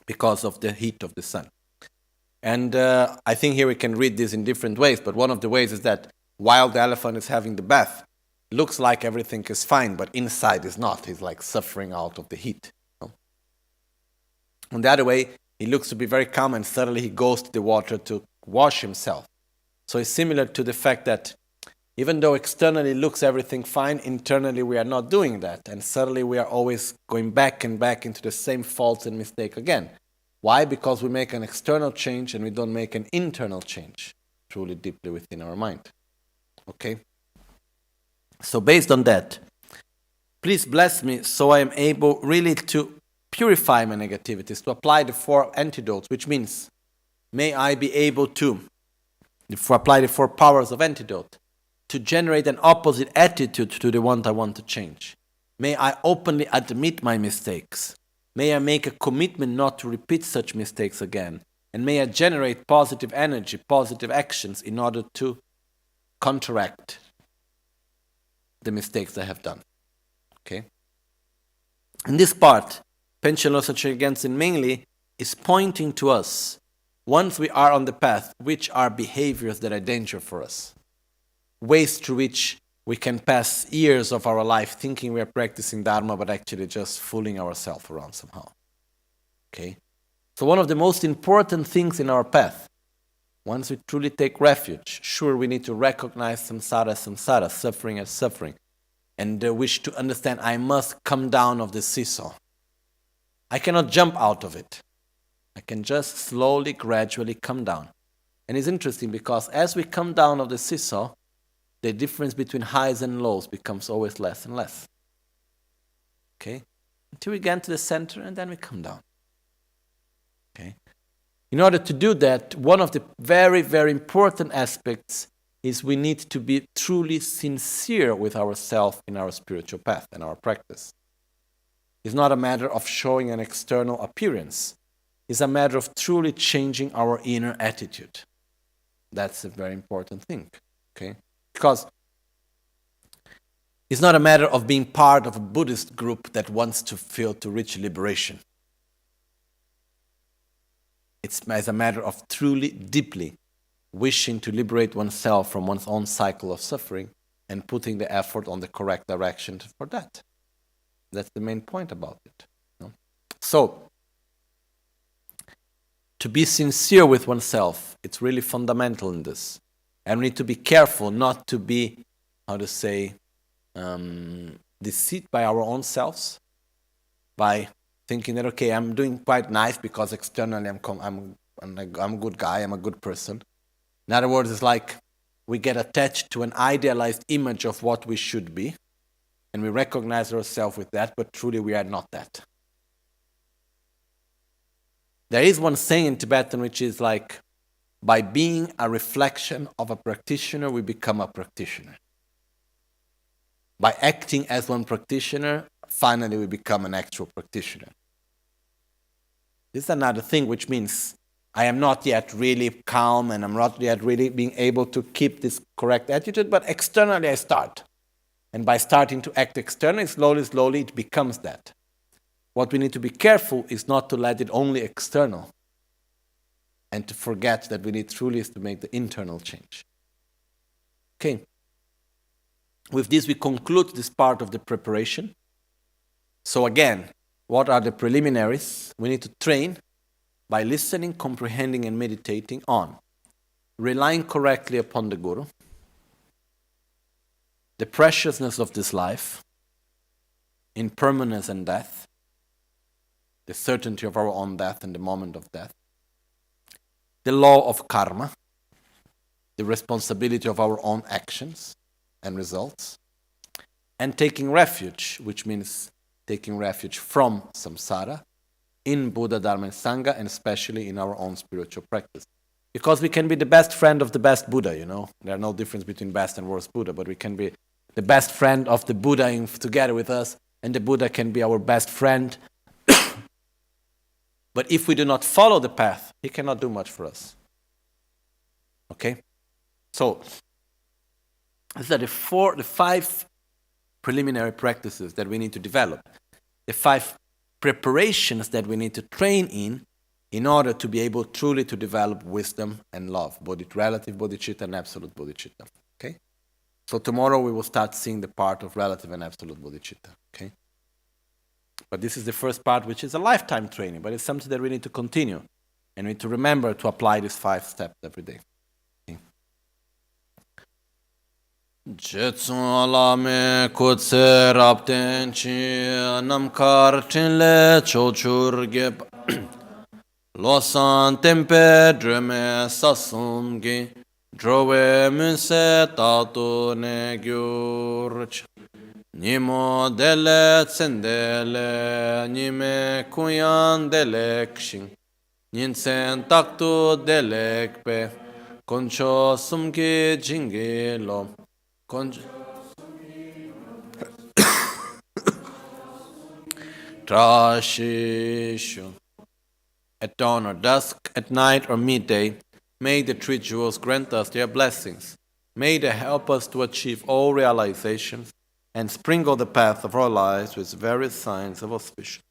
because of the heat of the sun. And I think here we can read this in different ways, but one of the ways is that while the elephant is having the bath, looks like everything is fine, but inside is not. He's like suffering out of the heat. On the other way, he looks to be very calm and suddenly he goes to the water to wash himself. So it's similar to the fact that even though externally looks everything fine, internally we are not doing that. And suddenly we are always going back and back into the same faults and mistake again. Why? Because we make an external change and we don't make an internal change truly deeply within our mind. Okay? So based on that, please bless me so I am able really to purify my negativities, to apply the 4 antidotes, which means may I be able to apply the 4 powers of antidote, to generate an opposite attitude to the one I want to change. May I openly admit my mistakes. May I make a commitment not to repeat such mistakes again. And may I generate positive energy, positive actions in order to counteract the mistakes I have done. Okay? In this part, Panchen Lobsang Chokyi Gyaltsen mainly is pointing to us, once we are on the path, which are behaviors that are dangerous for us. Ways through which we can pass years of our life thinking we are practicing Dharma, but actually just fooling ourselves around somehow. Okay? So one of the most important things in our path, once we truly take refuge, sure, we need to recognize samsara, suffering as suffering, and the wish to understand I must come down of the seesaw. I cannot jump out of it. I can just slowly, gradually come down. And it's interesting because as we come down of the seesaw, the difference between highs and lows becomes always less and less. Okay? Until we get to the center and then we come down. Okay? In order to do that, one of the very, very important aspects is we need to be truly sincere with ourselves in our spiritual path and our practice. It's not a matter of showing an external appearance. It's a matter of truly changing our inner attitude. That's a very important thing. Okay? Because it's not a matter of being part of a Buddhist group that wants to reach liberation. It's as a matter of truly, deeply wishing to liberate oneself from one's own cycle of suffering and putting the effort on the correct direction for that. That's the main point about it. So, to be sincere with oneself, it's really fundamental in this. And we need to be careful not to be, deceived by our own selves, by thinking that, okay, I'm doing quite nice because externally I'm a good guy, I'm a good person. In other words, it's like we get attached to an idealized image of what we should be, and we recognize ourselves with that, but truly we are not that. There is one saying in Tibetan which is like, by being a reflection of a practitioner, we become a practitioner. By acting as one practitioner, finally we become an actual practitioner. This is another thing, which means I am not yet really calm and I'm not yet really being able to keep this correct attitude, but externally I start. And by starting to act externally, slowly it becomes that. What we need to be careful is not to let it only external and to forget that we need truly is to make the internal change. Okay. With this, we conclude this part of the preparation. So again, what are the preliminaries? We need to train by listening, comprehending, and meditating on relying correctly upon the Guru, the preciousness of this life, impermanence and death, the certainty of our own death and the moment of death, the law of karma, the responsibility of our own actions and results, and taking refuge, which means taking refuge from samsara, in Buddha, Dharma, and Sangha, and especially in our own spiritual practice. Because we can be the best friend of the best Buddha, you know. There are no difference between best and worst Buddha, but we can be the best friend of the Buddha together with us, and the Buddha can be our best friend. But if we do not follow the path, he cannot do much for us. Okay? So, these are the 5 preliminary practices that we need to develop. The 5 preparations that we need to train in order to be able truly to develop wisdom and love, relative bodhicitta and absolute bodhicitta. Okay? So tomorrow we will start seeing the part of relative and absolute bodhicitta. Okay? But this is the first part, which is a lifetime training, but it's something that we need to continue. And we need to remember to apply these 5 steps every day. Jetsun Lama kutse rapten chi namkar chinle chochur geb losan tempe dreme sasum gi drove munse tatu ne gyurch nimo dele tsendele nime kuyan delekshin ninsen taktu delekpe koncho sumki jingelo Trashishu. At dawn or dusk, at night or midday, may the 3 jewels grant us their blessings. May they help us to achieve all realizations and sprinkle the path of our lives with various signs of auspicion.